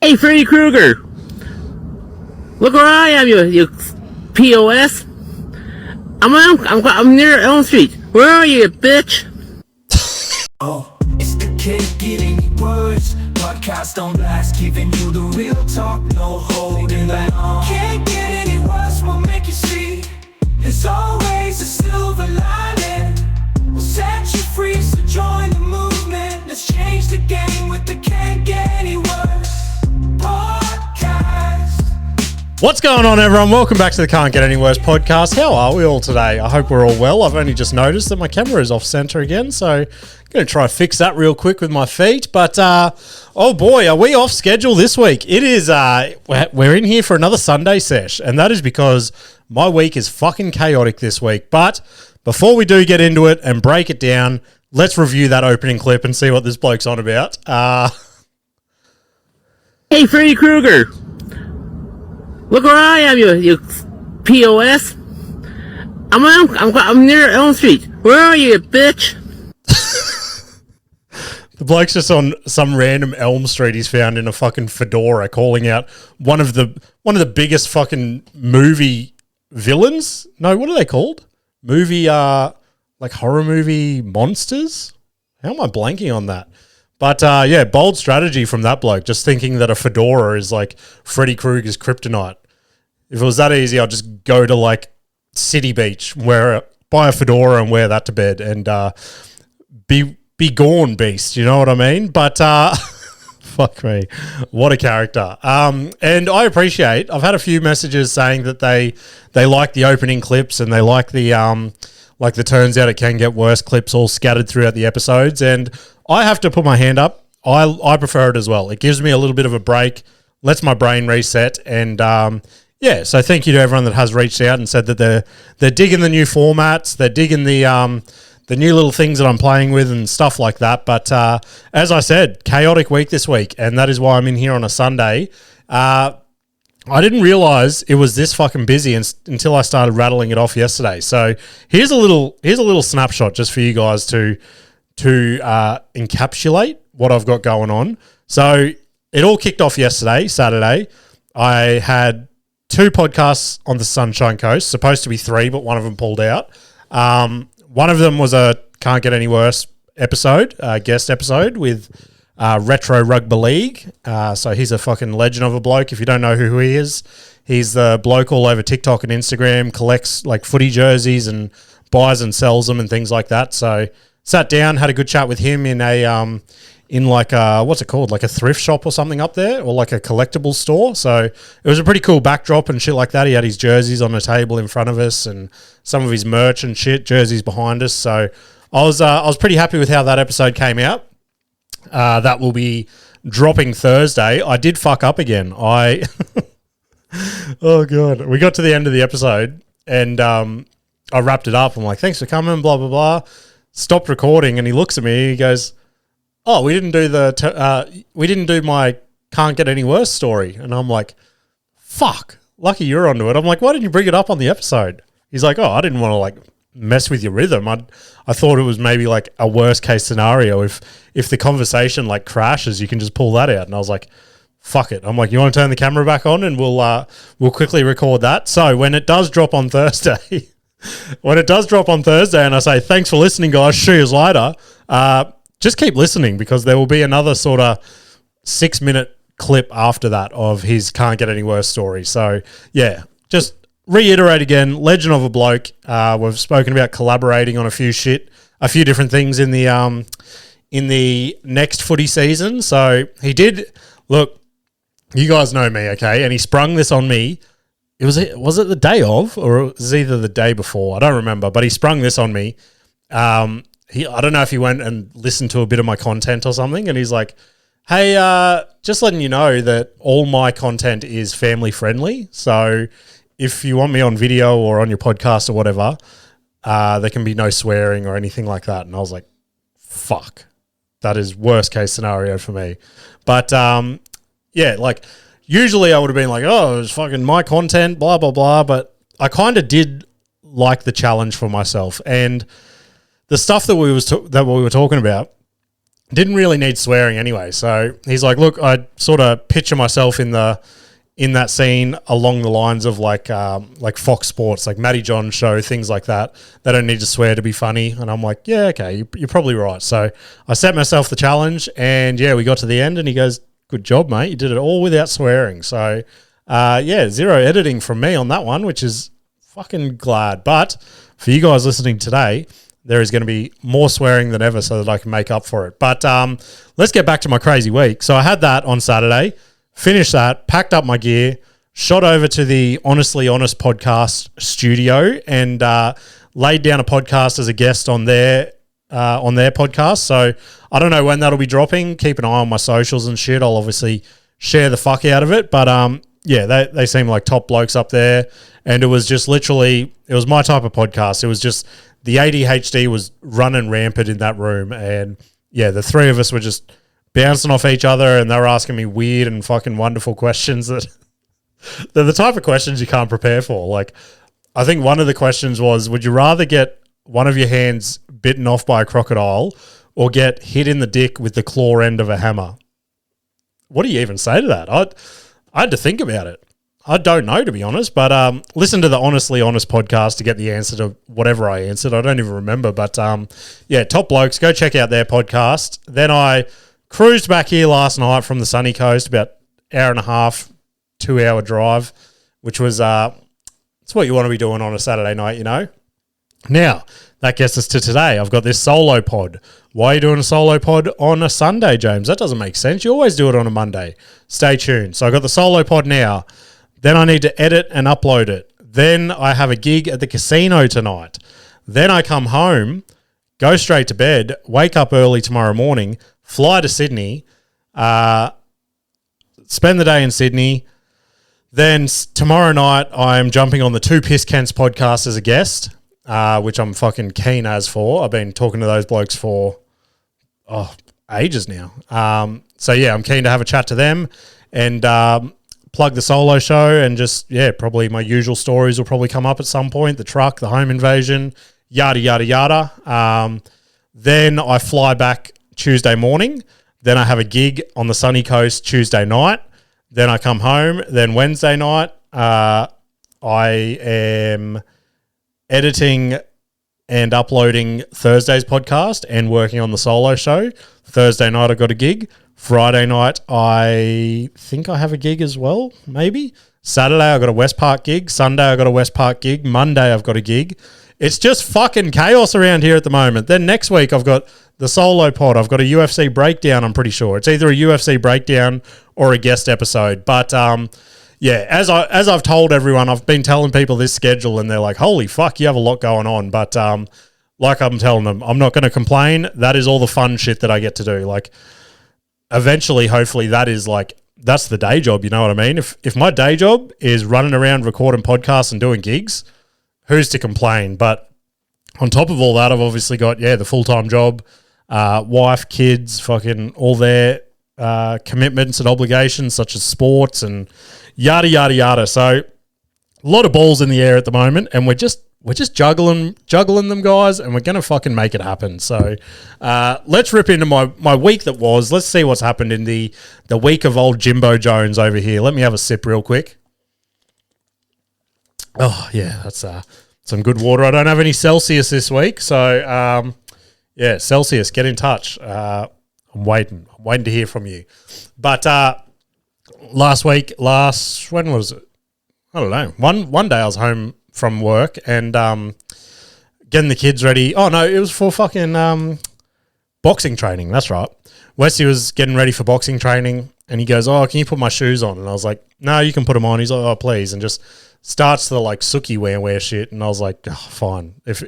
Hey, Freddie Kruger. Look where I am, you POS. I'm near Elm Street. Where are you bitch? Oh, it's the Can't Get Any Worse podcast on blast, giving you the real talk, no holding back. Can't get any worse, we'll make you see. There's always a silver lining. We'll set you free, so join the movement. Let's change the game with the Can't Get Any Worse podcast. What's going on, everyone? Welcome back to the Can't Get Any Worse podcast. How are we all today? I hope we're all well. I've only just noticed that my camera is off center again, so I'm going to try to fix that real quick with my feet. But, oh boy, are we off schedule this week? It is, we're in here for another Sunday sesh, and that is because my week is fucking chaotic this week. But before we do get into it and break it down, let's review that opening clip and see what this bloke's on about. Hey, Freddie Kruger. Look where I am, you POS. I'm near Elm Street. Where are you bitch? The bloke's just on some random Elm Street he's found in a fucking fedora, calling out one of the biggest fucking movie villains. No, what are they called? Movie, like horror movie monsters? How am I blanking on that? But yeah, bold strategy from that bloke, just thinking that a fedora is like Freddie Kruger's kryptonite. If it was that easy, I'd just go to like City Beach, buy a fedora and wear that to bed and be gone, beast. You know what I mean? But fuck me, what a character. And I appreciate. I've had a few messages saying that they like the opening clips and they like the turns out it can get worse clips all scattered throughout the episodes. And I have to put my hand up. I prefer it as well. It gives me a little bit of a break, lets my brain reset, and yeah. So thank you to everyone that has reached out and said that they're digging the new formats, they're digging the new little things that I'm playing with and stuff like that. But as I said, chaotic week this week, and that is why I'm in here on a Sunday. I didn't realize it was this fucking busy until I started rattling it off yesterday. So here's a little snapshot just for you guys to encapsulate what I've got going on. So it all kicked off yesterday, Saturday. I had 2 podcasts on the Sunshine Coast, supposed to be 3, but one of them pulled out. One of them was a Can't Get Any Worse episode, guest episode with Retro Rugby League. So he's a fucking legend of a bloke. If you don't know who he is, he's the bloke all over TikTok and Instagram, collects like footy jerseys and buys and sells them and things like that. So sat down, had a good chat with him in a what's it called, like a thrift shop or something up there, or like a collectibles store. So it was a pretty cool backdrop and shit like that. He had his jerseys on a table in front of us and some of his merch and shit, jerseys behind us. So I was pretty happy with how that episode came out. That will be dropping Thursday. I did fuck up again. Oh god, we got to the end of the episode and I wrapped it up. I'm like, thanks for coming, blah blah blah. Stopped recording and he looks at me. He goes, "Oh, we didn't do my Can't Get Any Worse story." And I'm like, "Fuck, lucky you're onto it." I'm like, "Why didn't you bring it up on the episode?" He's like, "Oh, I didn't want to like mess with your rhythm. I thought it was maybe like a worst case scenario. If the conversation like crashes, you can just pull that out." And I was like, "Fuck it." I'm like, "You want to turn the camera back on and we'll quickly record that." So when it does drop on Thursday, and I say, "Thanks for listening, guys. See you later." Just keep listening because there will be another sort of 6-minute clip after that of his Can't Get Any Worse story. So yeah, just reiterate again, legend of a bloke. We've spoken about collaborating on a few different things in the next footy season. So he did, look, you guys know me, okay? And he sprung this on me. Was it the day of, or it was either the day before? I don't remember, but he sprung this on me. I don't know if he went and listened to a bit of my content or something, and he's like, "Hey, just letting you know that all my content is family friendly. So if you want me on video or on your podcast or whatever, there can be no swearing or anything like that." And I was like, "Fuck, that is worst case scenario for me." But yeah, like usually I would have been like, "Oh, it was fucking my content, blah blah blah." But I kind of did like the challenge for myself and. The stuff that we were talking about, didn't really need swearing anyway. So he's like, look, I sort of picture myself in that scene along the lines of like Fox Sports, like Matty John's show, things like that. They don't need to swear to be funny. And I'm like, yeah, okay, you're probably right. So I set myself the challenge, and yeah, we got to the end, and he goes, good job, mate. You did it all without swearing. So yeah, zero editing from me on that one, which is fucking glad. But for you guys listening today, there is going to be more swearing than ever so that I can make up for it. But let's get back to my crazy week. So I had that on Saturday, finished that, packed up my gear, shot over to the Honestly Honest podcast studio, and laid down a podcast as a guest on their podcast. So I don't know when that'll be dropping. Keep an eye on my socials and shit. I'll obviously share the fuck out of it. But yeah, they seem like top blokes up there. And it was just literally, it was my type of podcast. It was just, the ADHD was running rampant in that room. And yeah, the three of us were just bouncing off each other, and they were asking me weird and fucking wonderful questions that they're the type of questions you can't prepare for. Like, I think one of the questions was, would you rather get one of your hands bitten off by a crocodile or get hit in the dick with the claw end of a hammer? What do you even say to that? I had to think about it. I don't know, to be honest, but listen to the Honestly Honest podcast to get the answer to whatever I answered. I don't even remember, but yeah, top blokes, go check out their podcast. Then I cruised back here last night from the sunny coast, about hour and a half, 2 hour drive, which was it's what you want to be doing on a Saturday night, you know. Now, that gets us to today. I've got this solo pod. Why are you doing a solo pod on a Sunday, James? That doesn't make sense. You always do it on a Monday. Stay tuned. So I got the solo pod now. Then I need to edit and upload it. Then I have a gig at the casino tonight. Then I come home, go straight to bed, wake up early tomorrow morning, fly to Sydney, spend the day in Sydney. Then tomorrow night I'm jumping on the Two Piss Kents podcast as a guest, which I'm fucking keen as for. I've been talking to those blokes for ages now. So yeah, I'm keen to have a chat to them and plug the solo show, and just, yeah, probably my usual stories will probably come up at some point. The truck, the home invasion, yada, yada, yada. Then I fly back Tuesday morning. Then I have a gig on the sunny coast Tuesday night. Then I come home. Then Wednesday night, I am editing and uploading Thursday's podcast and working on the solo show. Thursday night I got a gig. Friday night I think I have a gig as well, maybe. Saturday I got a West Park gig. Sunday I got a West Park gig. Monday I've got a gig. It's just fucking chaos around here at the moment. Then next week I've got the solo pod. I've got a UFC breakdown, I'm pretty sure. It's either a UFC breakdown or a guest episode. But yeah, as I've told everyone, I've been telling people this schedule, and they're like, holy fuck, you have a lot going on. But like I'm telling them, I'm not going to complain. That is all the fun shit that I get to do. Like, eventually, hopefully, that's the day job, you know what I mean? If my day job is running around recording podcasts and doing gigs, who's to complain? But on top of all that, I've obviously got, the full-time job, wife, kids, fucking all their commitments and obligations, such as sports and yada, yada, yada. So a lot of balls in the air at the moment, and we're just juggling them, guys, and we're going to fucking make it happen. So let's rip into my week that was. Let's see what's happened in the week of old Jimbo Jones over here. Let me have a sip real quick. Oh, yeah, that's some good water. I don't have any Celsius this week, so yeah, Celsius, get in touch. I'm waiting to hear from you. But when was it? I don't know. One day I was home from work and getting the kids ready. Oh, no, it was for fucking boxing training. That's right. Wesley was getting ready for boxing training, and he goes, oh, can you put my shoes on? And I was like, no, you can put them on. He's like, oh, please. And just starts the like Suki wear shit. And I was like, oh, fine. If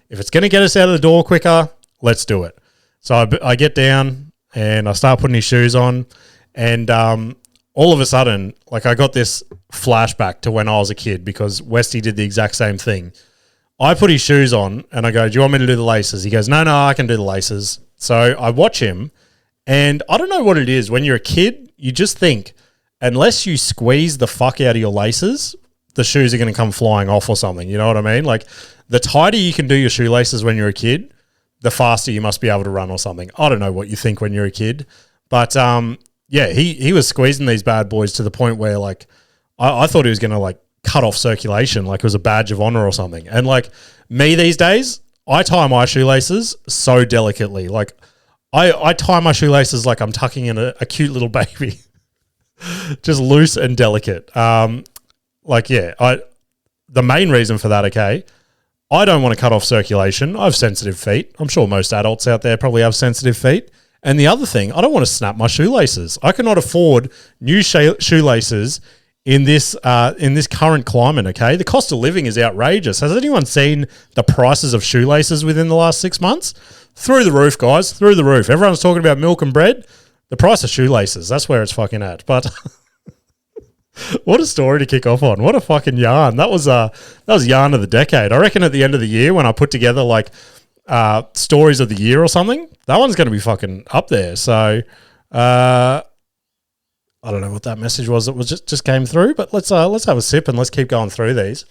it's going to get us out of the door quicker, let's do it. So I get down and I start putting his shoes on, and all of a sudden, like, I got this flashback to when I was a kid, because Westy did the exact same thing. I put his shoes on and I go, do you want me to do the laces? He goes, no, I can do the laces. So I watch him, and I don't know what it is. When you're a kid, you just think, unless you squeeze the fuck out of your laces, the shoes are going to come flying off or something. You know what I mean? Like, the tighter you can do your shoelaces when you're a kid, the faster you must be able to run or something. I don't know what you think when you're a kid, but yeah, he was squeezing these bad boys to the point where like I thought he was going to like cut off circulation, like it was a badge of honor or something. And like me these days, I tie my shoelaces so delicately. Like I tie my shoelaces like I'm tucking in a cute little baby, just loose and delicate. Like yeah, the main reason for that, okay, I don't want to cut off circulation. I have sensitive feet. I'm sure most adults out there probably have sensitive feet. And the other thing, I don't want to snap my shoelaces. I cannot afford new shoelaces in this current climate, okay? The cost of living is outrageous. Has anyone seen the prices of shoelaces within the last 6 months? Through the roof, guys, through the roof. Everyone's talking about milk and bread. The price of shoelaces, that's where it's fucking at. But what a story to kick off on. What a fucking yarn. That was yarn of the decade. I reckon at the end of the year when I put together like stories of the year or something, that one's going to be fucking up there. So I don't know what that message was that was just came through, but let's have a sip and let's keep going through these.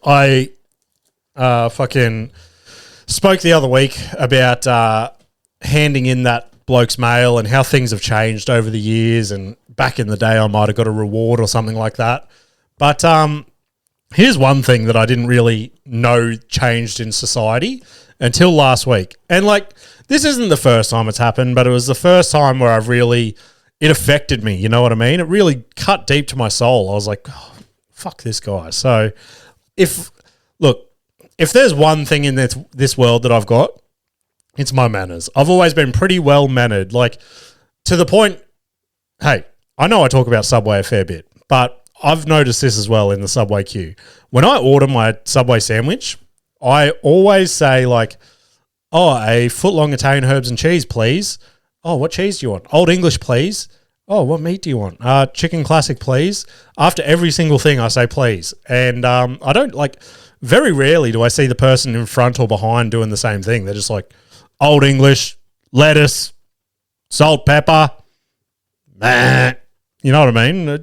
I fucking spoke the other week about handing in that bloke's mail and how things have changed over the years, and back in the day I might have got a reward or something like that. But here's one thing that I didn't really know changed in society until last week. And like, this isn't the first time it's happened, but it was the first time where it affected me. You know what I mean? It really cut deep to my soul. I was like, oh, fuck this guy. So if there's one thing in this world that I've got, it's my manners. I've always been pretty well mannered, like to the point, hey, I know I talk about Subway a fair bit, but I've noticed this as well in the Subway queue. When I order my Subway sandwich, I always say like, oh, a foot-long Italian herbs and cheese, please. Oh, what cheese do you want? Old English, please. Oh, what meat do you want? Chicken classic, please. After every single thing, I say please. And I don't like, very rarely do I see the person in front or behind doing the same thing. They're just like, Old English, lettuce, salt, pepper, meh. You know what I mean?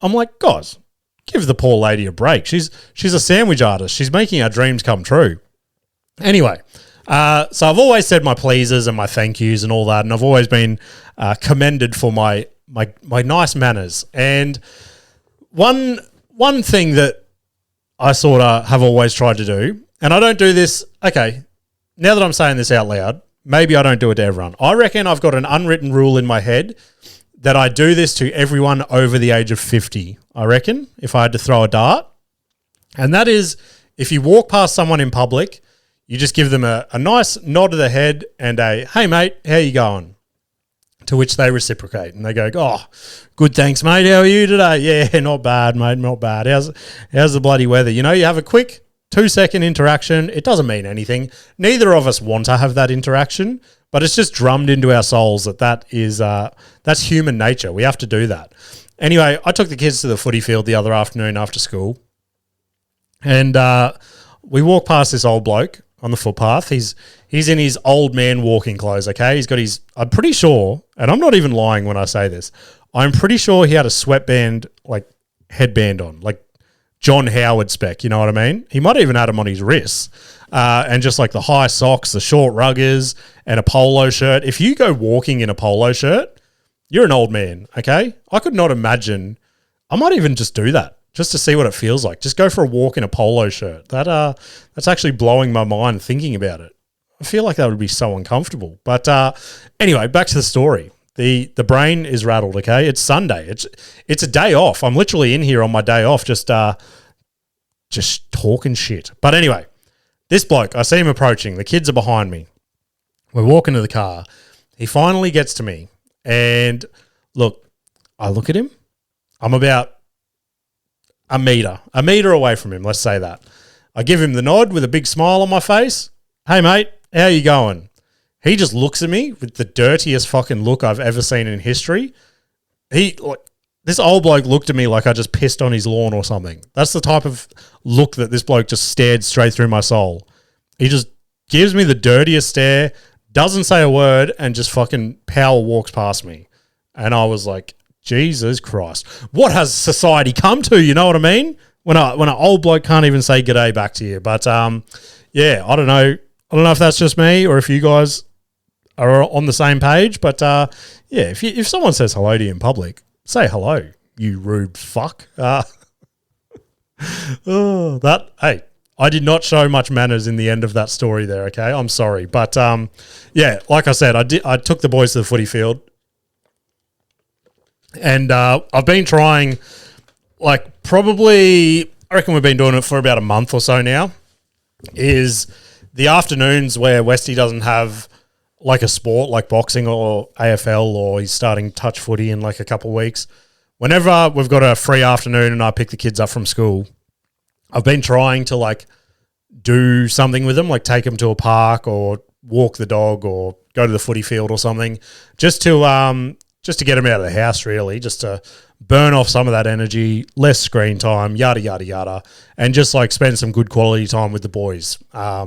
I'm like, guys, give the poor lady a break. She's a sandwich artist. She's making our dreams come true. Anyway, so I've always said my pleases and my thank yous and all that, and I've always been commended for my nice manners. And one thing that I sort of have always tried to do, and I don't do this, okay, now that I'm saying this out loud, maybe I don't do it to everyone. I reckon I've got an unwritten rule in my head that I do this to everyone over the age of 50, I reckon, if I had to throw a dart. And that is, if you walk past someone in public, you just give them a nice nod of the head and a, hey, mate, how you going? To which they reciprocate. And they go, oh, good, thanks, mate. How are you today? Yeah, not bad, mate, not bad. How's the bloody weather? You know, you have a quick 2-second interaction. It doesn't mean anything. Neither of us want to have that interaction, but it's just drummed into our souls that's human nature. We have to do that. Anyway, I took the kids to the footy field the other afternoon after school, and we walked past this old bloke on the footpath. He's in his old man walking clothes, okay? He's got I'm pretty sure, and I'm not even lying when I say this, I'm pretty sure he had a sweatband, like headband on, like John Howard spec, you know what I mean? He might have even had him on his wrists, and just like the high socks, the short ruggers, and a polo shirt. If you go walking in a polo shirt, you're an old man, okay? I could not imagine. I might even just do that just to see what it feels like. Just go for a walk in a polo shirt. That's actually blowing my mind thinking about it. I feel like that would be so uncomfortable. But anyway, back to the story. The brain is rattled, okay? It's Sunday. It's a day off. I'm literally in here on my day off just talking shit. But anyway, this bloke, I see him approaching. The kids are behind me. We're walking to the car. He finally gets to me. And look, I look at him. I'm about a meter away from him, let's say that. I give him the nod with a big smile on my face. Hey, mate, how you going? He just looks at me with the dirtiest fucking look I've ever seen in history. This old bloke looked at me like I just pissed on his lawn or something. That's the type of look that this bloke just stared straight through my soul. He just gives me the dirtiest stare, doesn't say a word, and just fucking power walks past me. And I was like, Jesus Christ. What has society come to? You know what I mean? When an old bloke can't even say g'day back to you. But yeah, I don't know. I don't know if that's just me or if you guys are on the same page, but yeah, if someone says hello to you in public, say hello, you rude fuck. Hey, I did not show much manners in the end of that story there, okay? I'm sorry. But yeah, like I said, I took the boys to the footy field. And I've been trying, like, probably, I reckon we've been doing it for about a month or so now, is the afternoons where Westy doesn't have, like, a sport like boxing or AFL, or he's starting touch footy in, like, a couple of weeks. Whenever we've got a free afternoon and I pick the kids up from school, I've been trying to, like, do something with them, like take them to a park or walk the dog or go to the footy field or something, just to get them out of the house, really, just to burn off some of that energy, less screen time, yada, yada, yada, and just, like, spend some good quality time with the boys,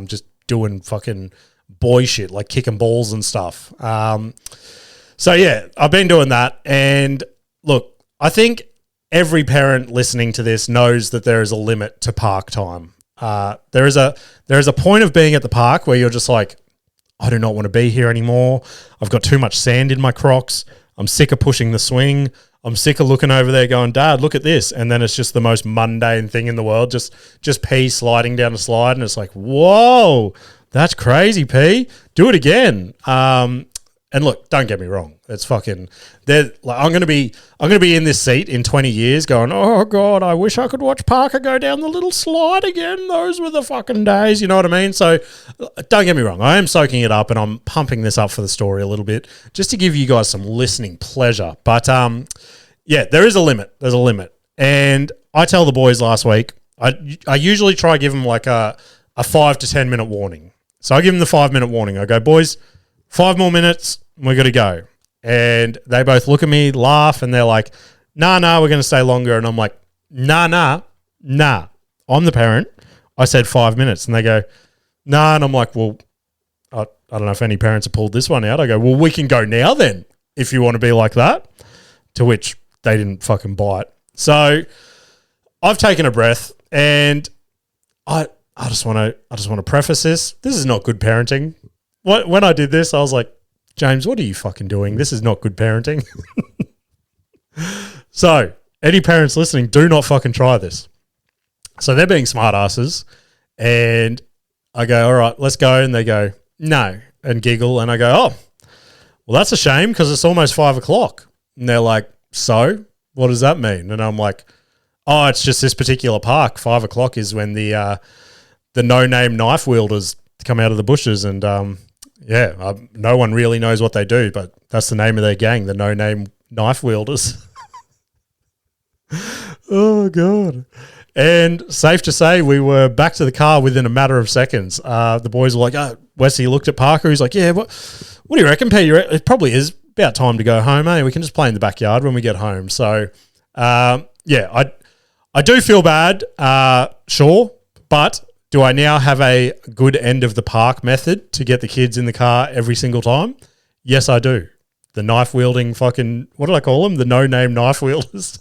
just doing fucking boy shit, like kicking balls and stuff. So, yeah, I've been doing that, and look, I think every parent listening to this knows that there is a limit to park time. There is a point of being at the park where you're just like, I do not want to be here anymore. I've got too much sand in my Crocs. I'm sick of pushing the swing. I'm sick of looking over there going, Dad, look at this. And then it's just the most mundane thing in the world, just P sliding down a slide. And it's like, whoa, that's crazy, P. Do it again. And look, don't get me wrong. It's fucking, like, I'm gonna be in this seat in 20 years going, oh God, I wish I could watch Parker go down the little slide again. Those were the fucking days. You know what I mean? So don't get me wrong. I am soaking it up and I'm pumping this up for the story a little bit just to give you guys some listening pleasure. But yeah, there is a limit. There's a limit. And I tell the boys last week, I usually try to give them like a 5 to 10 minute warning. So I give them the 5-minute warning. I go, boys, 5 more minutes, we're going to go. And they both look at me, laugh, and they're like, nah, we're going to stay longer. And I'm like, nah. I'm the parent. I said 5 minutes. And they go, nah. And I'm like, well, I don't know if any parents have pulled this one out. I go, well, we can go now then, if you want to be like that. To which they didn't fucking bite. So I've taken a breath, and I just want to preface this. This is not good parenting. When I did this, I was like, James, what are you fucking doing? This is not good parenting. So, any parents listening, do not fucking try this. So they're being smart asses, and I go, all right, let's go. And they go, no, and giggle. And I go, oh, well, that's a shame because it's almost 5 o'clock. And they're like, so what does that mean? And I'm like, oh, it's just this particular park. 5 o'clock is when the no-name knife wielders come out of the bushes, and no one really knows what they do, but that's the name of their gang, the no-name knife wielders. Oh, God. And safe to say, we were back to the car within a matter of seconds. The boys were like, oh, Wesley looked at Parker. He's like, yeah, what do you reckon, Pete? It probably is about time to go home, eh? We can just play in the backyard when we get home. So, I do feel bad, sure, but do I now have a good end of the park method to get the kids in the car every single time? Yes, I do. The knife-wielding fucking, what did I call them? The no-name knife wielders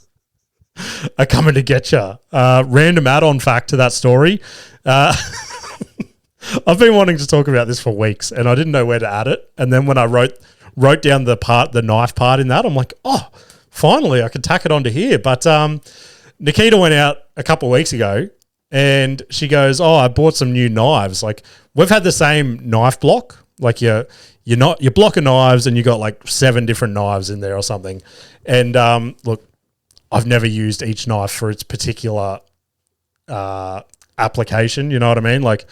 are coming to get you. Random add-on fact to that story. I've been wanting to talk about this for weeks, and I didn't know where to add it. And then when I wrote down the knife part in that, I'm like, oh, finally, I can tack it onto here. But Nikita went out a couple of weeks ago, and she goes, oh, I bought some new knives. Like, we've had the same knife block. Like, your block of knives, and you got like 7 different knives in there or something. And look, I've never used each knife for its particular application. You know what I mean? Like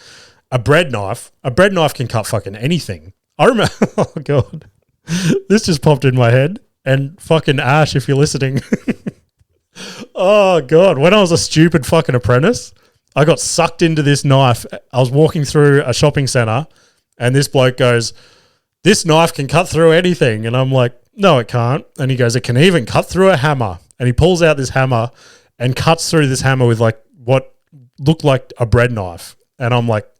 a bread knife can cut fucking anything. I remember, oh God, this just popped in my head. And fucking Ash, if you're listening. Oh God, when I was a stupid fucking apprentice, I got sucked into this knife. I was walking through a shopping center, and this bloke goes, this knife can cut through anything. And I'm like, no, it can't. And he goes, it can even cut through a hammer. And he pulls out this hammer and cuts through this hammer with like what looked like a bread knife. And I'm like,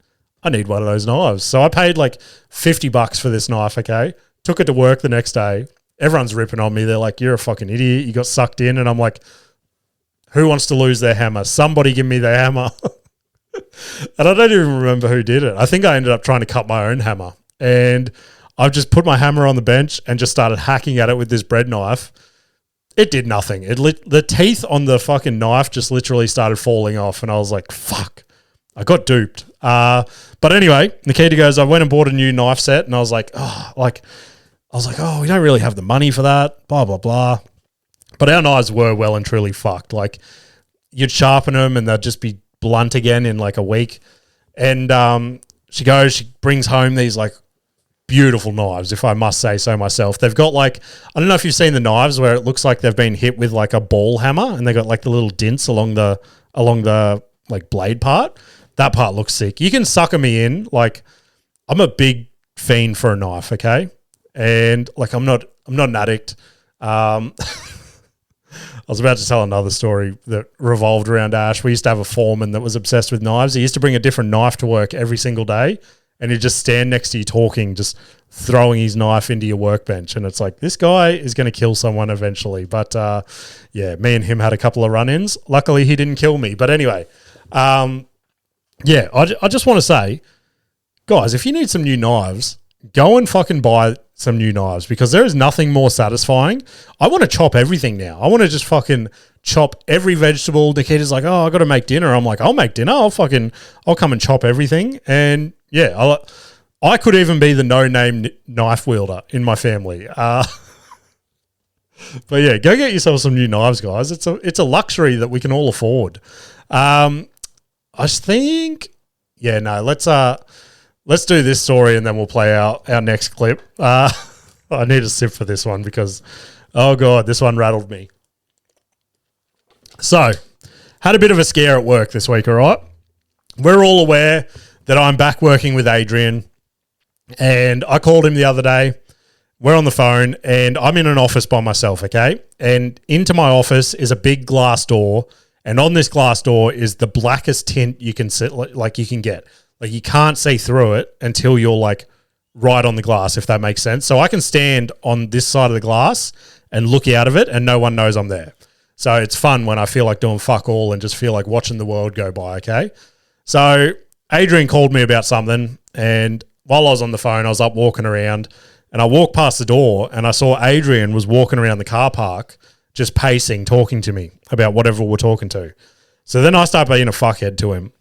I need one of those knives. So I paid like $50 for this knife, okay? Took it to work the next day. Everyone's ripping on me. They're like, you're a fucking idiot. You got sucked in. And I'm like, who wants to lose their hammer? Somebody give me their hammer. And I don't even remember who did it. I think I ended up trying to cut my own hammer. And I've just put my hammer on the bench and just started hacking at it with this bread knife. It did nothing. The teeth on the fucking knife just literally started falling off. And I was like, fuck, I got duped. But anyway, Nikita goes, I went and bought a new knife set. And I was like, oh, we don't really have the money for that, blah, blah, blah. But our knives were well and truly fucked. Like, you'd sharpen them and they'd just be blunt again in like a week. And she brings home these like beautiful knives, if I must say so myself. They've got like, I don't know if you've seen the knives where it looks like they've been hit with like a ball hammer and they got like the little dints along the like blade part. That part looks sick. You can sucker me in. Like, I'm a big fiend for a knife, okay? And like, I'm not an addict. I was about to tell another story that revolved around Ash. We used to have a foreman that was obsessed with knives. He used to bring a different knife to work every single day, and he'd just stand next to you talking, just throwing his knife into your workbench. And it's like, this guy is going to kill someone eventually. But yeah, me and him had a couple of run-ins. Luckily, he didn't kill me. But anyway, yeah, I just want to say, guys, if you need some new knives, go and fucking buy some new knives, because there is nothing more satisfying. I want to chop everything now. I want to just fucking chop every vegetable. Nikita's like, oh, I got to make dinner. I'm like, I'll make dinner. I'll come and chop everything. And yeah, I could even be the no-name knife wielder in my family. But yeah, go get yourself some new knives, guys. It's a luxury that we can all afford. I think, yeah, no, let's do this story and then we'll play our next clip. I need a sip for this one because, oh God, this one rattled me. So, had a bit of a scare at work this week, all right? We're all aware that I'm back working with Adrian, and I called him the other day. We're on the phone and I'm in an office by myself, okay? And into my office is a big glass door, and on this glass door is the blackest tint you can get. Like, you can't see through it until you're like right on the glass, if that makes sense. So I can stand on this side of the glass and look out of it and no one knows I'm there. So it's fun when I feel like doing fuck all and just feel like watching the world go by, okay? So Adrian called me about something, and while I was on the phone, I was up walking around, and I walked past the door and I saw Adrian was walking around the car park just pacing, talking to me about whatever we're talking to. So then I start being a fuckhead to him.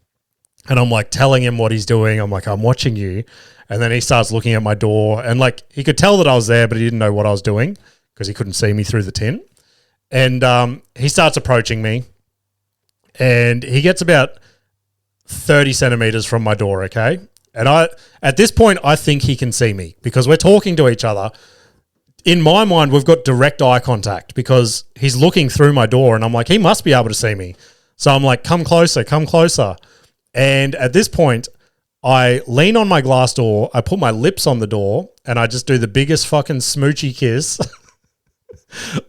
And I'm like telling him what he's doing. I'm like, I'm watching you. And then he starts looking at my door, and like he could tell that I was there, but he didn't know what I was doing because he couldn't see me through the tint. And he starts approaching me, and he gets about 30 centimeters from my door, okay? And at this point, I think he can see me because we're talking to each other. In my mind, we've got direct eye contact because he's looking through my door, and I'm like, he must be able to see me. So I'm like, come closer, come closer. And at this point, I lean on my glass door, I put my lips on the door, and I just do the biggest fucking smoochy kiss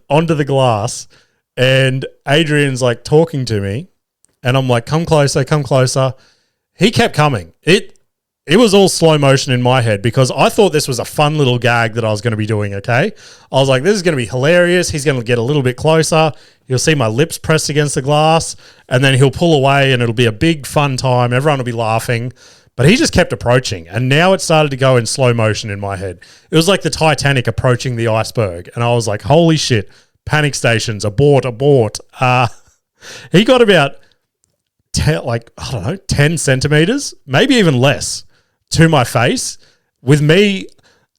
onto the glass. And Adrian's like talking to me, and I'm like, come closer, come closer. He kept coming. It was all slow motion in my head because I thought this was a fun little gag that I was going to be doing, okay? I was like, this is going to be hilarious. He's going to get a little bit closer. He'll see my lips pressed against the glass, and then he'll pull away, and it'll be a big fun time. Everyone will be laughing. But he just kept approaching, and now it started to go in slow motion in my head. It was like the Titanic approaching the iceberg, and I was like, holy shit, panic stations, abort. He got about 10 centimeters, maybe even less, to my face, with me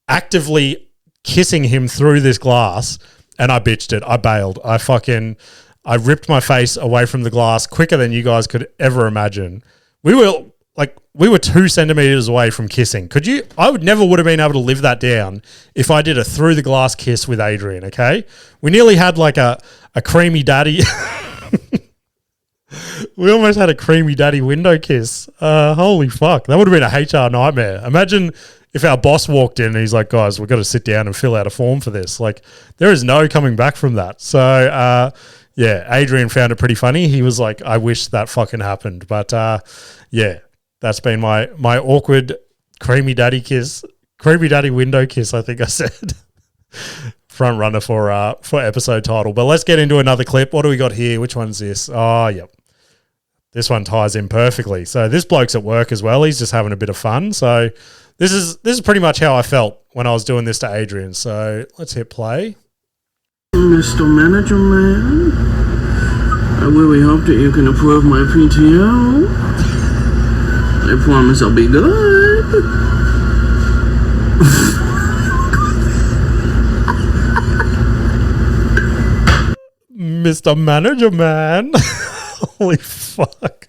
actively kissing him through this glass, and I bitched it. I bailed. I ripped my face away from the glass quicker than you guys could ever imagine. We were 2 centimeters away from kissing. I would never have been able to live that down if I did a through the glass kiss with Adrian, okay? We nearly had like a creamy daddy. We almost had a creamy daddy window kiss. Holy fuck. That would have been a HR nightmare. Imagine if our boss walked in and he's like, guys, we've got to sit down and fill out a form for this. Like, there is no coming back from that. So, yeah, Adrian found it pretty funny. He was like, I wish that fucking happened. But, yeah, that's been my awkward creamy daddy window kiss, I think I said. Front runner for episode title. But let's get into another clip. What do we got here? Which one's this? Oh, yep. this one ties in perfectly. So this bloke's at work as well. He's just having a bit of fun. So this is pretty much how I felt when I was doing this to Adrian. So let's hit play. Mr. Manager Man, I really hope that you can approve my PTO. I promise I'll be good. Mr. Manager Man. Holy fuck.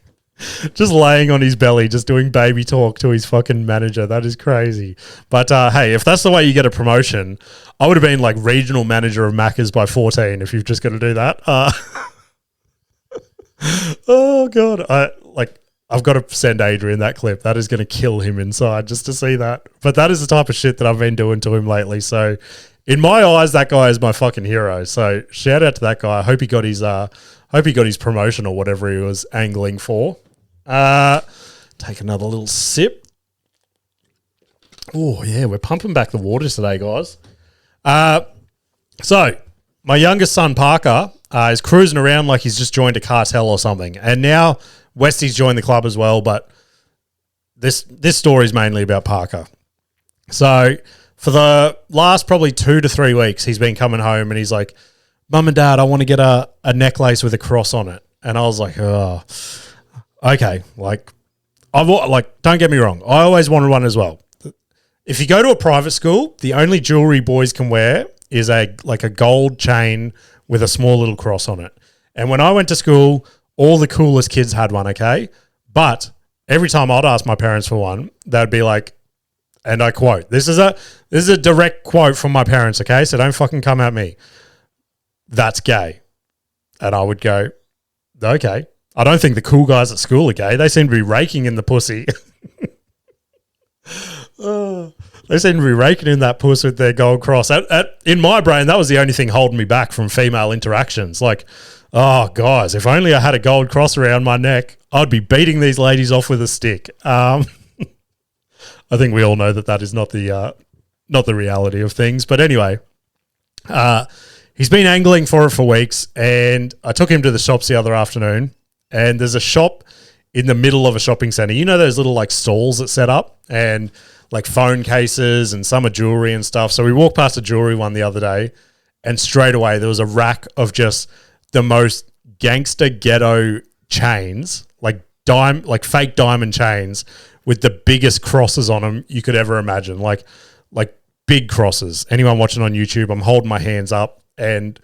Just laying on his belly, just doing baby talk to his fucking manager. That is crazy. But hey, if that's the way you get a promotion, I would have been like regional manager of Macca's by 14 if you've just got to do that. Oh God. I've got to send Adrian that clip. That is going to kill him inside just to see that. But that is the type of shit that I've been doing to him lately. So in my eyes, that guy is my fucking hero. So shout out to that guy. I hope he got his promotion or whatever he was angling for. Take another little sip. Oh yeah, we're pumping back the waters today, guys. So my youngest son Parker is cruising around like he's just joined a cartel or something, and now Westy's joined the club as well. But this story is mainly about Parker. So for the last probably 2 to 3 weeks, he's been coming home and he's like, "Mum and Dad, I want to get a necklace with a cross on it." And I was like, "Oh, okay." Don't get me wrong, I always wanted one as well. If you go to a private school, the only jewelry boys can wear is a gold chain with a small little cross on it. And when I went to school, all the coolest kids had one, okay? But every time I'd ask my parents for one, they'd be like, and I quote, this is a direct quote from my parents, okay? So don't fucking come at me. "That's gay." And I would go, okay. I don't think the cool guys at school are gay. They seem to be raking in the pussy. They seem to be raking in that puss with their gold cross. In my brain, that was the only thing holding me back from female interactions. Like, oh, guys, if only I had a gold cross around my neck, I'd be beating these ladies off with a stick. I think we all know that is not the reality of things. But anyway, he's been angling for it for weeks, and I took him to the shops the other afternoon, and there's a shop in the middle of a shopping center. You know those little like stalls that set up and like phone cases and some are jewelry and stuff. So we walked past a jewelry one the other day, and straight away there was a rack of just the most gangster ghetto chains, like fake diamond chains with the biggest crosses on them you could ever imagine, like big crosses. Anyone watching on YouTube, I'm holding my hands up, and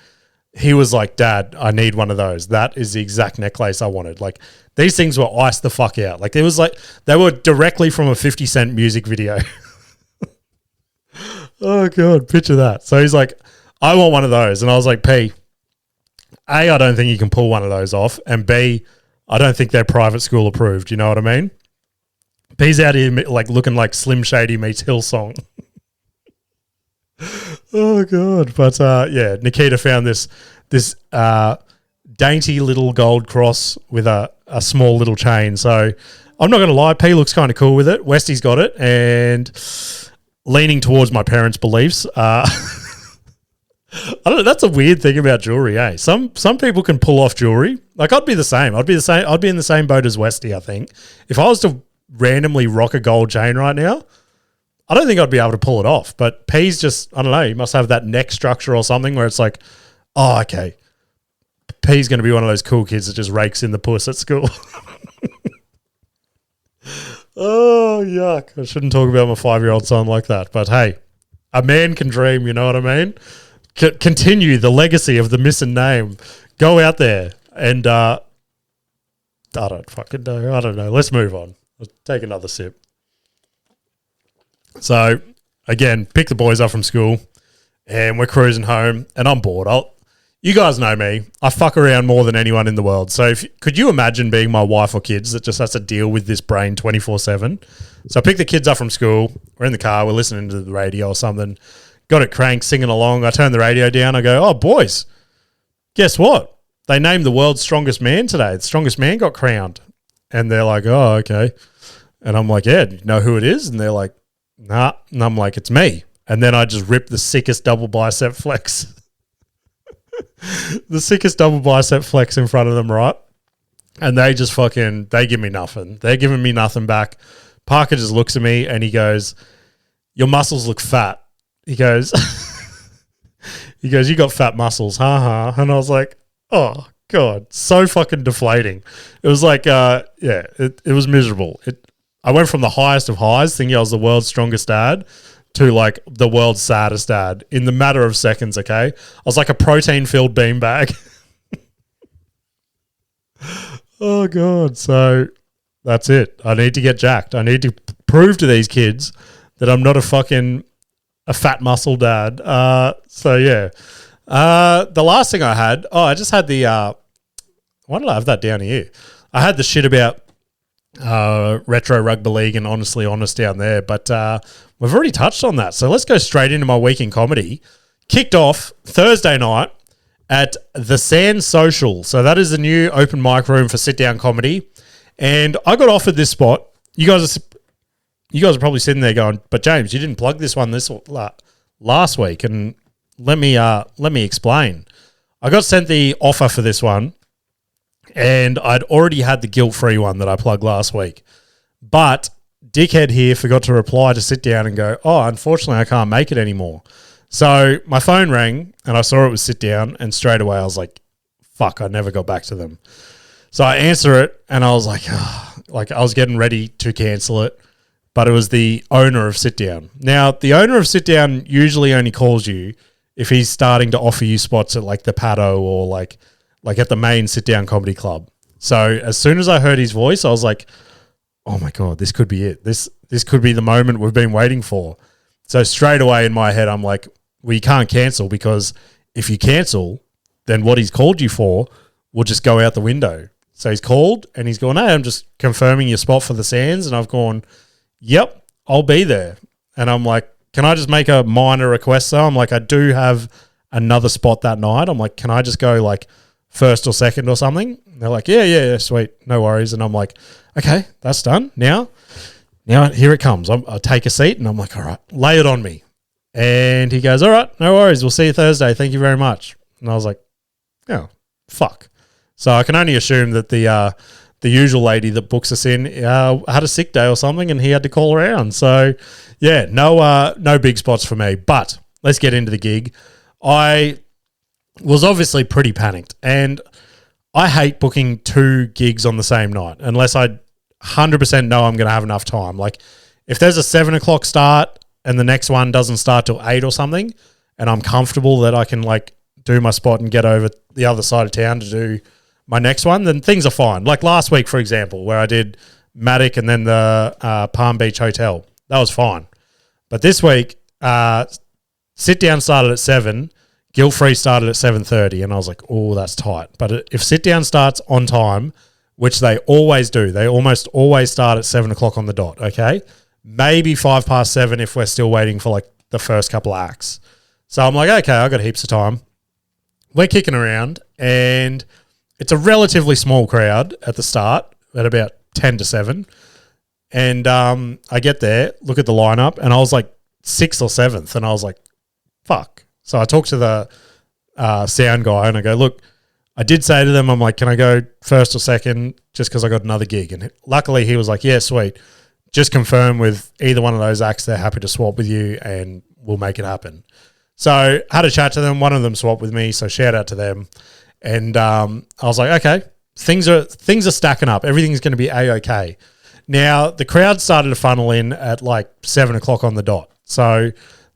he was like, "Dad, I need one of those. That is the exact necklace I wanted." Like, these things were iced the fuck out. Like, it was like they were directly from a 50 Cent music video. Oh God, picture that. So he's like, "I want one of those," and I was like, "P, A, I don't think you can pull one of those off, and B, I don't think they're private school approved." You know what I mean? P's out here like looking like Slim Shady meets Hillsong. Oh God. But yeah, Nikita found this dainty little gold cross with a small little chain. So I'm not going to lie, P looks kind of cool with it. Westy's got it, and leaning towards my parents' beliefs. I don't know. That's a weird thing about jewelry, eh? Some people can pull off jewelry. Like, I'd be the same. I'd be in the same boat as Westy, I think. If I was to randomly rock a gold chain right now, I don't think I'd be able to pull it off. But P's just, I don't know, he must have that neck structure or something where it's like, oh, okay, P's going to be one of those cool kids that just rakes in the puss at school. Oh, yuck. I shouldn't talk about my 5-year-old son like that. But hey, a man can dream, you know what I mean? Continue the legacy of the missing name. Go out there and I don't fucking know. I don't know. Let's move on. Let's take another sip. So, again, pick the boys up from school, and we're cruising home, and I'm bored. You guys know me. I fuck around more than anyone in the world. So, could you imagine being my wife or kids that just has to deal with this brain 24/7? So, I pick the kids up from school. We're in the car. We're listening to the radio or something. Got it cranked, singing along. I turn the radio down. I go, "Oh, boys, guess what? They named the world's strongest man today. The strongest man got crowned." And they're like, "Oh, okay." And I'm like, "Yeah, do you know who it is?" And they're like, "Nah." And I'm like, "It's me." And then I just rip the sickest double bicep flex. The sickest double bicep flex in front of them, right? And they just they give me nothing. They're giving me nothing back. Parker just looks at me and he goes, your muscles look fat. He goes, you got fat muscles, ha. And I was like, oh, God, so fucking deflating. It was like, it was miserable. I went from the highest of highs, thinking I was the world's strongest dad, to like the world's saddest dad in the matter of seconds, okay? I was like a protein-filled beanbag. Oh, God. So that's it. I need to get jacked. I need to prove to these kids that I'm not a fat muscle dad. So, yeah. The last thing I had, I just had the, why did I have that down here? I had the shit about retro rugby league and honestly honest down there, but we've already touched on that. So let's go straight into my week in comedy. Kicked off Thursday night at the Sand Social. So that is the new open mic room for sit-down comedy. And I got offered this spot. You guys are probably sitting there going, but James, you didn't plug this one last week. And let me explain. I got sent the offer for this one, and I'd already had the guilt-free one that I plugged last week. But dickhead here forgot to reply to sit down and go, unfortunately, I can't make it anymore. So my phone rang and I saw it was sit down, and straight away I was like, fuck, I never got back to them. So I answer it and I was like, I was getting ready to cancel it, but it was the owner of sit down. Now, the owner of sit down usually only calls you if he's starting to offer you spots at like the Paddo or like at the main sit down comedy club. So as soon as I heard his voice, I was like, oh my God, this could be it. This could be the moment we've been waiting for. So straight away in my head, I'm like, well, you can't cancel, because if you cancel, then what he's called you for will just go out the window. So he's called and he's gone, hey, I'm just confirming your spot for the Sands. And I've gone, yep, I'll be there. And I'm like, can I just make a minor request though? I'm like, I do have another spot that night. I'm like, can I just go like first or second or something? And they're like, yeah, sweet, no worries. And I'm like, okay, that's done. Now here it comes. I take a seat and I'm like, all right, lay it on me. And he goes, all right, no worries. We'll see you Thursday. Thank you very much. And I was like, oh, fuck. So I can only assume that the usual lady that books us in had a sick day or something, and he had to call around. So, yeah, no big spots for me. But let's get into the gig. I was obviously pretty panicked, and I hate booking 2 gigs on the same night unless I 100% know I'm going to have enough time. Like, if there's a 7 o'clock start and the next one doesn't start till 8 or something, and I'm comfortable that I can like do my spot and get over the other side of town to do my next one, then things are fine. Like last week, for example, where I did Matic and then the Palm Beach Hotel. That was fine. But this week, sit down started at 7, guilt-free started at 7:30, and I was like, oh, that's tight. But if sit down starts on time, which they always do, they almost always start at 7 o'clock on the dot, okay? Maybe 7:05 if we're still waiting for like the first couple acts. So I'm like, okay, I got heaps of time. We're kicking around, and it's a relatively small crowd at the start at about 10 to 7. And I get there, look at the lineup, and I was like 6th or 7th, and I was like, fuck. So I talked to the sound guy, and I go, look, I did say to them, I'm like, can I go first or second just because I got another gig? And luckily he was like, yeah, sweet. Just confirm with either one of those acts, they're happy to swap with you and we'll make it happen. So had a chat to them. One of them swapped with me, so shout out to them. And I was like, okay, things are stacking up. Everything's going to be A-okay. Now, the crowd started to funnel in at like 7 o'clock on the dot. So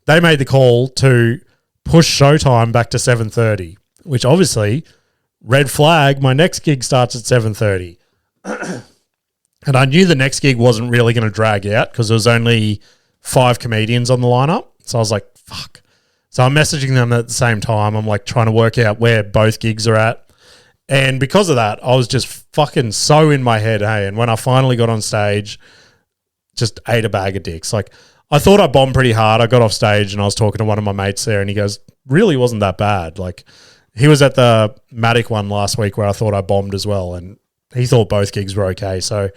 they made the call to push showtime back to 7:30, which obviously, red flag, my next gig starts at 7:30. And I knew the next gig wasn't really going to drag out because there was only 5 comedians on the lineup. So I was like, fuck. So I'm messaging them at the same time. I'm like trying to work out where both gigs are at. And because of that, I was just fucking so in my head, hey. And when I finally got on stage, just ate a bag of dicks. Like, I thought I bombed pretty hard. I got off stage and I was talking to one of my mates there, and he goes, really wasn't that bad. Like, he was at the Matic one last week where I thought I bombed as well, and he thought both gigs were okay. So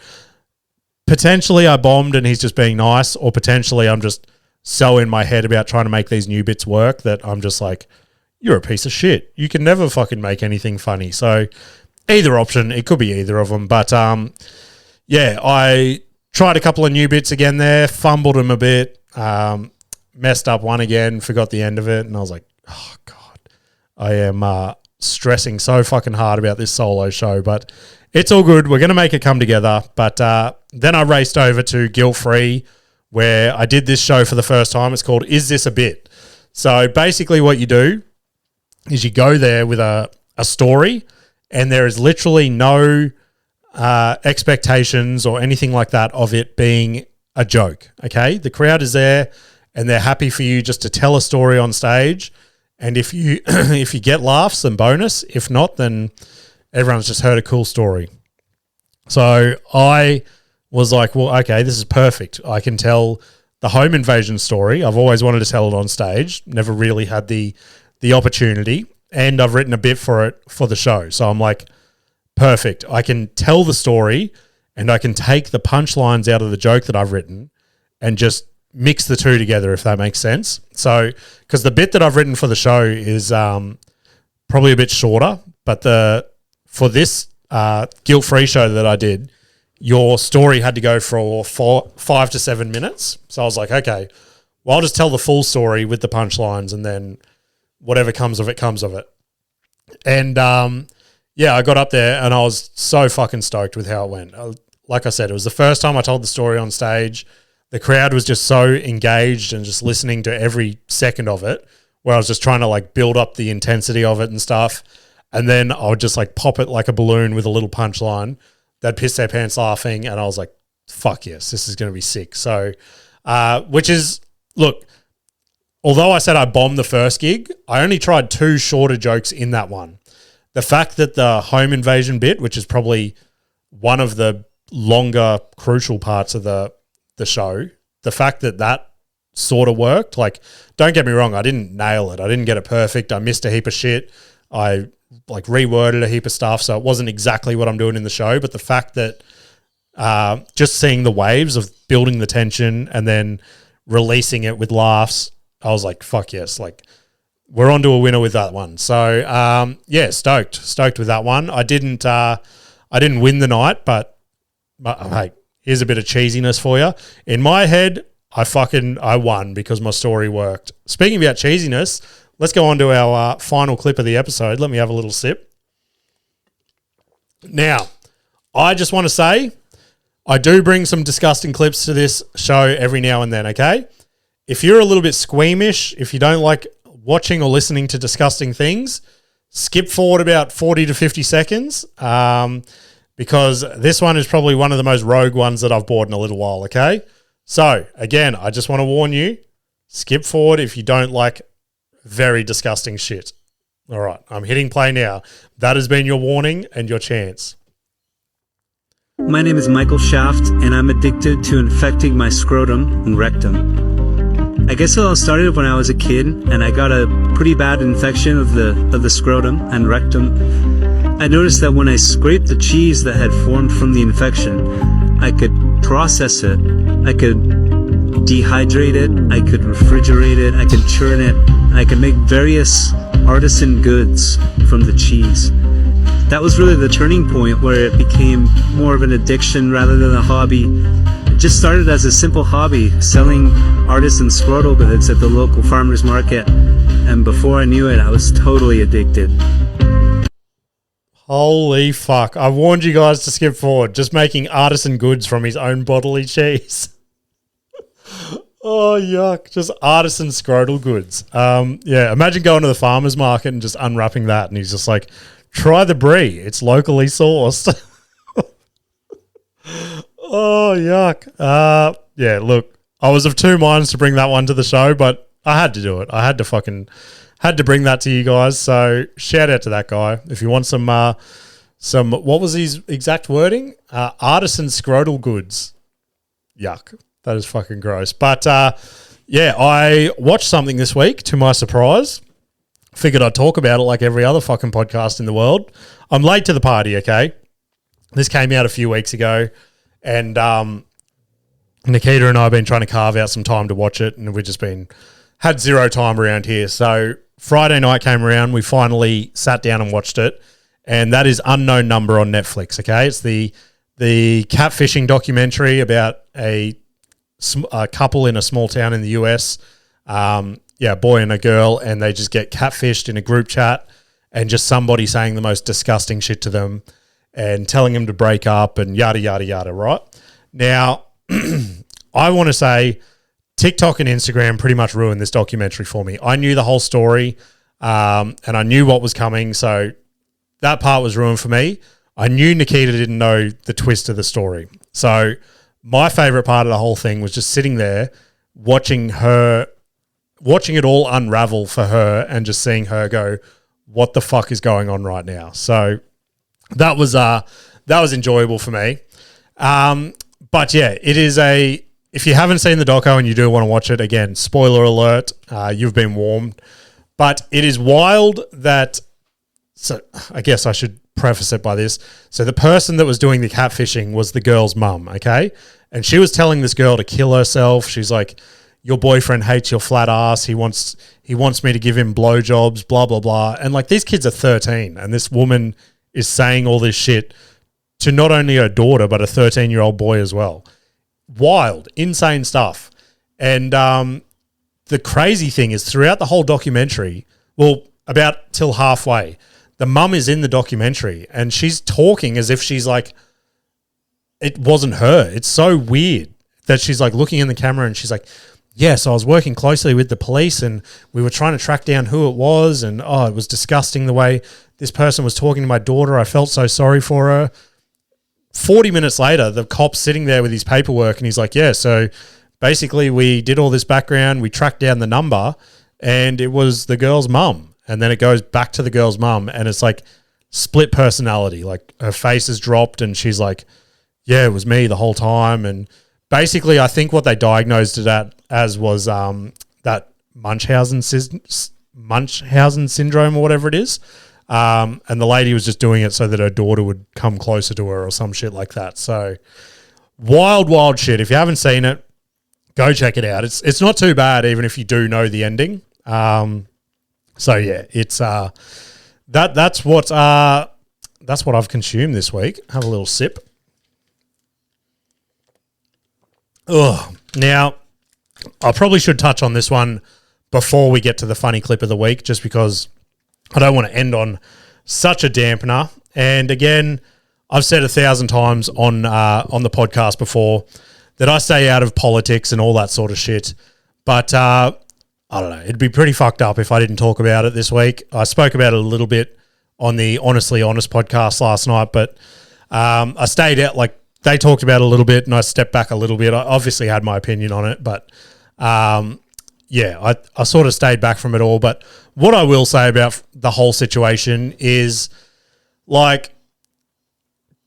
potentially I bombed and he's just being nice, or potentially I'm just so in my head about trying to make these new bits work that I'm just like, you're a piece of shit. You can never fucking make anything funny. So either option. It could be either of them. But yeah, I tried a couple of new bits again there, fumbled them a bit, messed up one again, forgot the end of it, and I was like, oh, God, I am stressing so fucking hard about this solo show, but it's all good. We're going to make it come together. But then I raced over to Guilt-Free, where I did this show for the first time. It's called Is This a Bit? So basically what you do is you go there with a story, and there is literally no expectations or anything like that of it being a joke, okay? The crowd is there, and they're happy for you just to tell a story on stage, and if you if you get laughs, then bonus. If not, then everyone's just heard a cool story. So I was like, well, okay, this is perfect. I can tell the home invasion story. I've always wanted to tell it on stage, never really had the opportunity, and I've written a bit for it for the show. So I'm like, perfect. I can tell the story, and I can take the punchlines out of the joke that I've written and just mix the two together, if that makes sense. So, because the bit that I've written for the show is probably a bit shorter, but for this Guilt-Free show that I did, your story had to go for 5 to 7 minutes. So I was like, okay, well, I'll just tell the full story with the punchlines, and then whatever comes of it, comes of it. And yeah, I got up there and I was so fucking stoked with how it went. Like I said, it was the first time I told the story on stage. The crowd was just so engaged and just listening to every second of it, where I was just trying to like build up the intensity of it and stuff. And then I would just like pop it like a balloon with a little punchline. They'd piss their pants laughing, and I was like, fuck yes, this is going to be sick. So, which is, look, although I said I bombed the first gig, I only tried 2 shorter jokes in that one. The fact that the home invasion bit, which is probably one of the longer crucial parts of the show, the fact that that sort of worked, like, don't get me wrong, I didn't nail it. I didn't get it perfect. I missed a heap of shit. I like reworded a heap of stuff, so it wasn't exactly what I'm doing in the show. But the fact that just seeing the waves of building the tension and then releasing it with laughs, I was like, fuck yes, like, we're on to a winner with that one. So yeah, stoked with that one. I didn't win the night, but hey, here's a bit of cheesiness for you. In my head, I won because my story worked. Speaking about cheesiness, let's go on to our final clip of the episode. Let me have a little sip. Now, I just want to say, I do bring some disgusting clips to this show every now and then, okay? If you're a little bit squeamish, if you don't like watching or listening to disgusting things, skip forward about 40 to 50 seconds because this one is probably one of the most rogue ones that I've bought in a little while, okay? So, again, I just want to warn you, skip forward if you don't like very disgusting shit. All right, I'm hitting play now. That has been your warning and your chance. My name is Michael Shaft, and I'm addicted to infecting my scrotum and rectum. I guess it all started when I was a kid, and I got a pretty bad infection of the scrotum and rectum. I noticed that when I scraped the cheese that had formed from the infection, I could process it, I could dehydrate it, I could refrigerate it, I could churn it, I could make various artisan goods from the cheese. That was really the turning point where it became more of an addiction rather than a hobby. It just started as a simple hobby, selling artisan scrotal goods at the local farmer's market, and before I knew it, I was totally addicted. Holy fuck. I warned you guys to skip forward. Just making artisan goods from his own bodily cheese. Oh, yuck. Just artisan scrotal goods. Yeah, imagine going to the farmer's market and just unwrapping that, and he's just like, try the brie. It's locally sourced. Oh, yuck. Yeah, look, I was of two minds to bring that one to the show, but I had to do it. I had to bring that to you guys. So shout out to that guy. If you want some what was his exact wording? Artisan scrotal goods. Yuck. That is fucking gross. But yeah, I watched something this week to my surprise. Figured I'd talk about it like every other fucking podcast in the world. I'm late to the party, okay? This came out a few weeks ago, and Nikita and I have been trying to carve out some time to watch it, and we've just had zero time around here. So Friday night came around, we finally sat down and watched it, and that is Unknown Number on Netflix. Okay, it's the catfishing documentary about a couple in a small town in the US. A boy and a girl, and they just get catfished in a group chat, and just somebody saying the most disgusting shit to them and telling them to break up and yada, yada, yada, right? Now, I want to say TikTok and Instagram pretty much ruined this documentary for me. I knew the whole story, and I knew what was coming, so that part was ruined for me. I knew Nikita didn't know the twist of the story. So my favorite part of the whole thing was just sitting there watching it all unravel for her and just seeing her go, what the fuck is going on right now? So that was enjoyable for me. But yeah, it is if you haven't seen the doco and you do want to watch it, again, spoiler alert, you've been warned. But it is wild that, so I guess I should preface it by this. So the person that was doing the catfishing was the girl's mum, okay? And she was telling this girl to kill herself. She's like, your boyfriend hates your flat ass. He wants me to give him blowjobs, blah, blah, blah. And like, these kids are 13, and this woman is saying all this shit to not only her daughter, but a 13-year-old boy as well. Wild, insane stuff. And the crazy thing is, throughout the whole documentary, well, about till halfway, the mum is in the documentary and she's talking as if she's like, it wasn't her. It's so weird that she's like looking in the camera and she's like, yes, I was working closely with the police and we were trying to track down who it was, and it was disgusting the way this person was talking to my daughter. I felt so sorry for her. 40 minutes later, the cop's sitting there with his paperwork and he's like, yeah, so basically we did all this background, we tracked down the number, and it was the girl's mum. And then it goes back to the girl's mum, and it's like split personality. Like, her face is dropped and she's like, yeah, it was me the whole time. And basically, I think what they diagnosed it as was that Munchausen syndrome or whatever it is. And the lady was just doing it so that her daughter would come closer to her or some shit like that. So wild, wild shit. If you haven't seen it, go check it out. It's not too bad, even if you do know the ending. So yeah, it's that's what I've consumed this week. Have a little sip. Ugh. Now, I probably should touch on this one before we get to the funny clip of the week, just because I don't want to end on such a dampener. And again, I've said 1,000 times on the podcast before that I stay out of politics and all that sort of shit. But I don't know. It'd be pretty fucked up if I didn't talk about it this week. I spoke about it a little bit on the Honestly Honest podcast last night, but I stayed out. Like, they talked about it a little bit and I stepped back a little bit. I obviously had my opinion on it, but yeah, I sort of stayed back from it all. But what I will say about the whole situation is, like,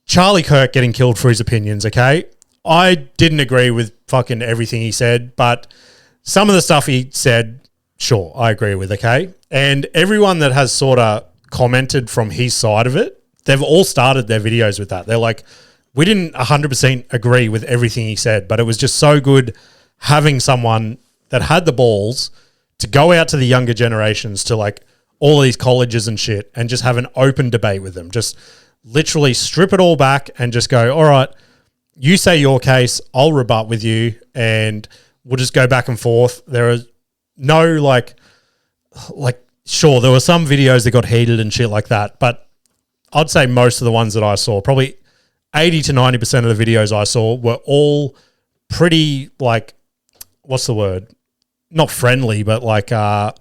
Charlie Kirk getting killed for his opinions, okay? I didn't agree with fucking everything he said, but some of the stuff he said, sure, I agree with, okay? And everyone that has sort of commented from his side of it, they've all started their videos with that. They're like, we didn't 100% agree with everything he said, but it was just so good having someone that had the balls to go out to the younger generations, to like all these colleges and shit, and just have an open debate with them. Just literally strip it all back and just go, all right, you say your case, I'll rebut with you, and we'll just go back and forth. There is no like sure, there were some videos that got heated and shit like that, but I'd say most of the ones that I saw, probably 80 to 90% of the videos I saw, were all pretty, like, what's the word? Not friendly, but like, I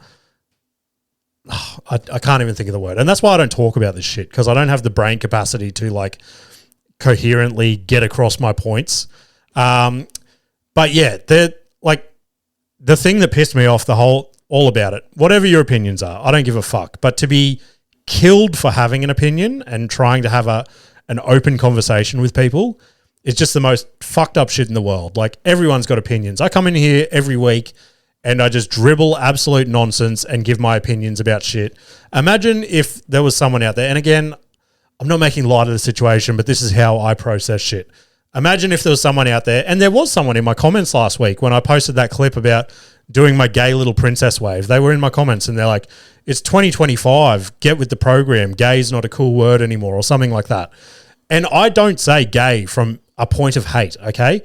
can't even think of the word. And that's why I don't talk about this shit, because I don't have the brain capacity to like coherently get across my points. But yeah, the thing that pissed me off all about it, whatever your opinions are, I don't give a fuck. But to be killed for having an opinion and trying to have an open conversation with people is just the most fucked up shit in the world. Like, everyone's got opinions. I come in here every week and I just dribble absolute nonsense and give my opinions about shit. Imagine if there was someone out there, and again, I'm not making light of the situation, but this is how I process shit. Imagine if there was someone out there, and there was someone in my comments last week when I posted that clip about doing my gay little princess wave. They were in my comments and they're like, it's 2025, get with the program. Gay is not a cool word anymore or something like that. And I don't say gay from a point of hate, okay?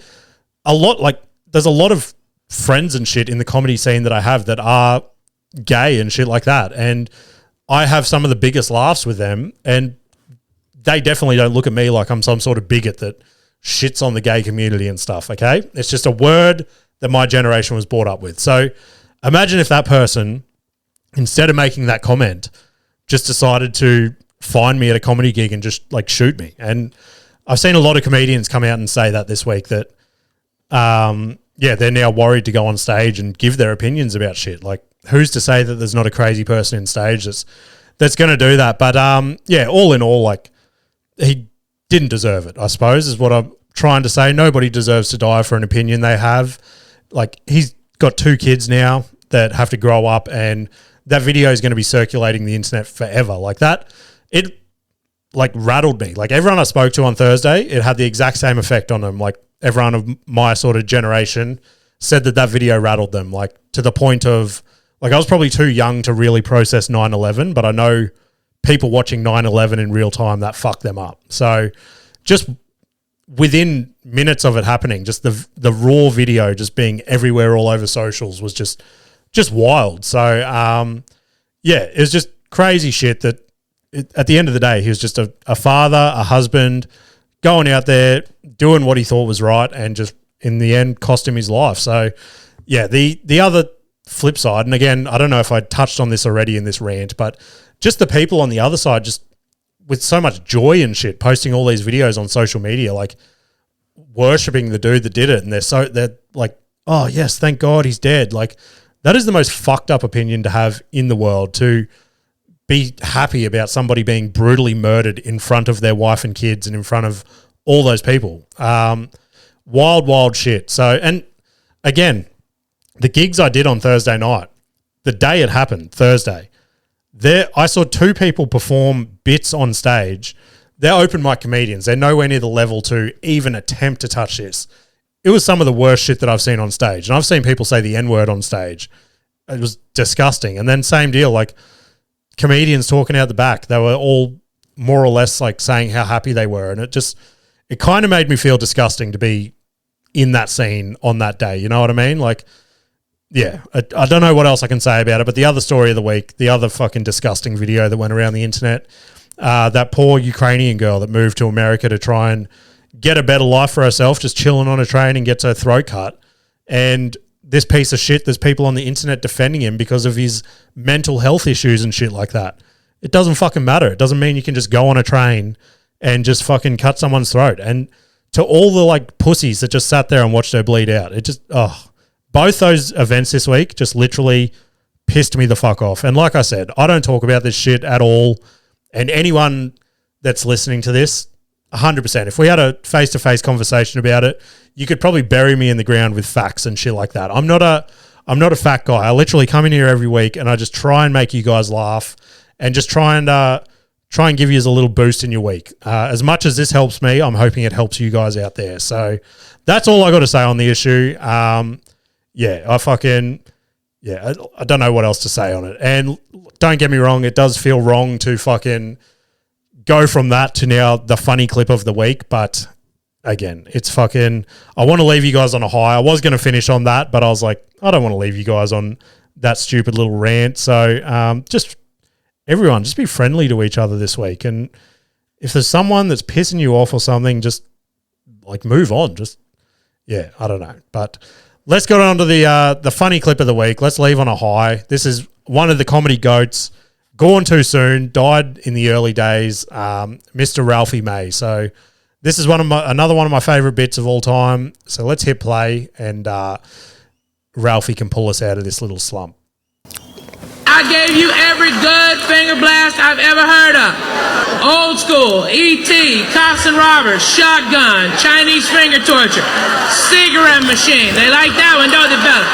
There's a lot of friends and shit in the comedy scene that I have that are gay and shit like that. And I have some of the biggest laughs with them, and they definitely don't look at me like I'm some sort of bigot that shits on the gay community and stuff, okay? It's just a word that my generation was brought up with. So imagine if that person, instead of making that comment, just decided to find me at a comedy gig and just like shoot me. And I've seen a lot of comedians come out and say that this week that, they're now worried to go on stage and give their opinions about shit. Like, who's to say that there's not a crazy person in stage that's going to do that? But all in all, like, he didn't deserve it, I suppose, is what I'm trying to say. Nobody deserves to die for an opinion they have. Like, he's got 2 kids now that have to grow up, and that video is going to be circulating the internet forever. Like that, it like rattled me. Like everyone I spoke to on Thursday, it had the exact same effect on them. Like everyone of my sort of generation said that video rattled them, like to the point of, like, I was probably too young to really process 9/11, but I know people watching 9/11 in real time, that fucked them up. So just within minutes of it happening, just the raw video just being everywhere all over socials was just wild. So, it was just crazy shit that at the end of the day, he was just a father, a husband, going out there, doing what he thought was right, and just in the end cost him his life. So, the other flip side, and again, I don't know if I touched on this already in this rant, but just the people on the other side, just with so much joy and shit, posting all these videos on social media, like worshipping the dude that did it. And they're like, oh yes, thank God he's dead. Like that is the most fucked up opinion to have in the world, to be happy about somebody being brutally murdered in front of their wife and kids and in front of all those people. Wild shit. So, and again, the gigs I did on Thursday night, the day it happened, Thursday, I saw 2 people perform bits on stage. They're open mic comedians. They're nowhere near the level to even attempt to touch this. It was some of the worst shit that I've seen on stage. And I've seen people say the N-word on stage. It was disgusting. And then same deal, like comedians talking out the back. They were all more or less like saying how happy they were. And it kind of made me feel disgusting to be in that scene on that day. You know what I mean? Like, yeah, I don't know what else I can say about it, but the other story of the week, the other fucking disgusting video that went around the internet, that poor Ukrainian girl that moved to America to try and get a better life for herself, just chilling on a train, and gets her throat cut. And this piece of shit, there's people on the internet defending him because of his mental health issues and shit like that. It doesn't fucking matter. It doesn't mean you can just go on a train and just fucking cut someone's throat. And to all the like pussies that just sat there and watched her bleed out, it just, both those events this week just literally pissed me the fuck off. And like I said, I don't talk about this shit at all. And anyone that's listening to this, 100%, if we had a face-to-face conversation about it, you could probably bury me in the ground with facts and shit like that. I'm not a fat guy. I literally come in here every week and I just try and make you guys laugh and just try and give you a little boost in your week. As much as this helps me, I'm hoping it helps you guys out there. So that's all I got to say on the issue. I don't know what else to say on it. And don't get me wrong, it does feel wrong to fucking go from that to now the funny clip of the week. But again, it's fucking, I want to leave you guys on a high. I was going to finish on that, but I was like, I don't want to leave you guys on that stupid little rant. So just everyone, just be friendly to each other this week. And if there's someone that's pissing you off or something, just like move on. I don't know. But let's go on to the funny clip of the week. Let's leave on a high. This is one of the comedy goats, gone too soon, died in the early days, Mr. Ralphie May. So this is another one of my favorite bits of all time. So let's hit play, and Ralphie can pull us out of this little slump. I gave you every good finger blast I've ever heard of. Old school, E.T., cops and robbers, shotgun, Chinese finger torture, cigarette machine. They like that one, don't they, fella?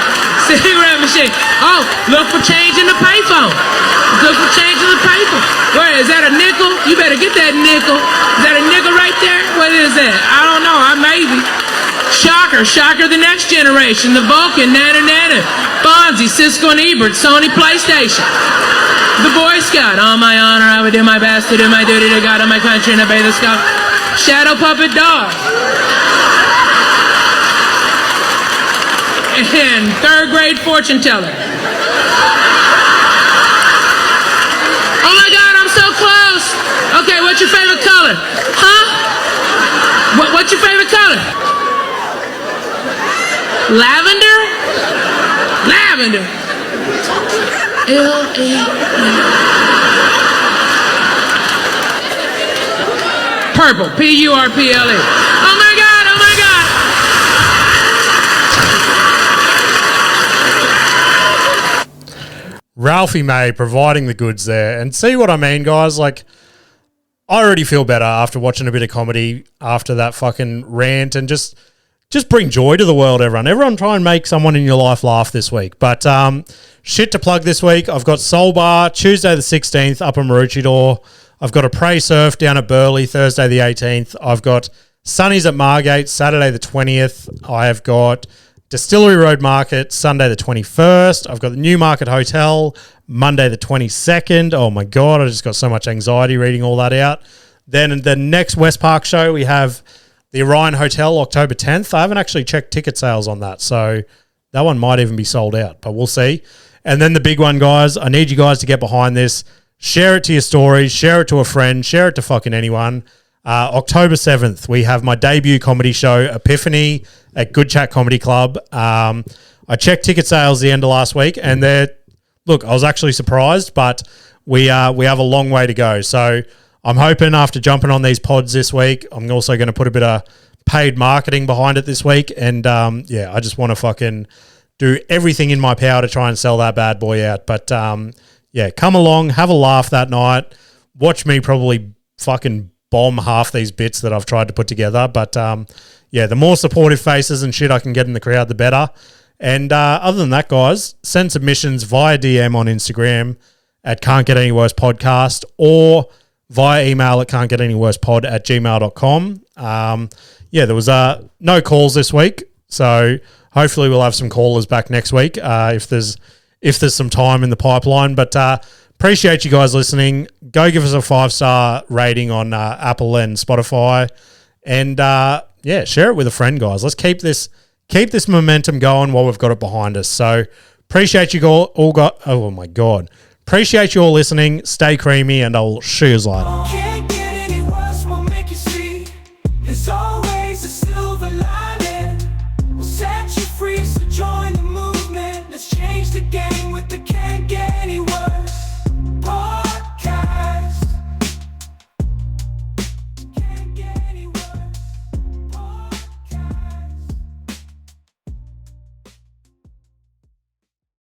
Cigarette machine. Oh, look for change in the payphone. Look for change in the payphone. Where, is that a nickel? You better get that nickel. Is that a nickel right there? What is that? I don't know. Maybe. Shocker the next generation, the Vulcan, Nana, Fonzie, Cisco and Ebert, Sony PlayStation. The Boy Scout, on my honor, I would do my best to do my duty to God and my country and obey the scout. Shadow Puppet Dog. And third grade fortune teller. Oh my God, I'm so close. Okay, what's your favorite color? Huh? What's your favorite color? Lavender? Lavender. Purple. Purple. Oh my God, oh my God. Ralphie May providing the goods there. And see what I mean, guys? Like, I already feel better after watching a bit of comedy after that fucking rant, and just bring joy to the world, everyone. Everyone try and make someone in your life laugh this week. But shit to plug this week. I've got Soul Bar Tuesday the 16th up in Maroochydore. I've got a Pray Surf down at Burleigh Thursday the 18th. I've got Sunny's at Margate Saturday the 20th. I have got Distillery Road Market Sunday the 21st. I've got the Newmarket Hotel Monday the 22nd. Oh my God, I just got so much anxiety reading all that out. Then the next West Park show, we have the Orion Hotel October 10th. I haven't actually checked ticket sales on that, so that one might even be sold out, but we'll see. And then the big one, guys, I need you guys to get behind this. Share it to your stories, share it to a friend, share it to fucking anyone. October 7th, we have my debut comedy show, Epiphany, at Good Chat Comedy Club. I checked ticket sales the end of last week, and I was actually surprised, but we have a long way to go. So I'm hoping after jumping on these pods this week, I'm also going to put a bit of paid marketing behind it this week. And I just want to fucking do everything in my power to try and sell that bad boy out. But come along, have a laugh that night. Watch me probably fucking bomb half these bits that I've tried to put together. But the more supportive faces and shit I can get in the crowd, the better. And other than that, guys, send submissions via DM on Instagram at CantGetAnyWorsePodcast or via email at cantgetanyworsepod@gmail.com. There was no calls this week, so hopefully we'll have some callers back next week if there's some time in the pipeline. But appreciate you guys listening. Go give us a 5-star rating on Apple and Spotify, and share it with a friend, guys. Let's keep this momentum going while we've got it behind us. So appreciate you all. Oh my God. Appreciate you all listening. Stay creamy, and I'll see you later.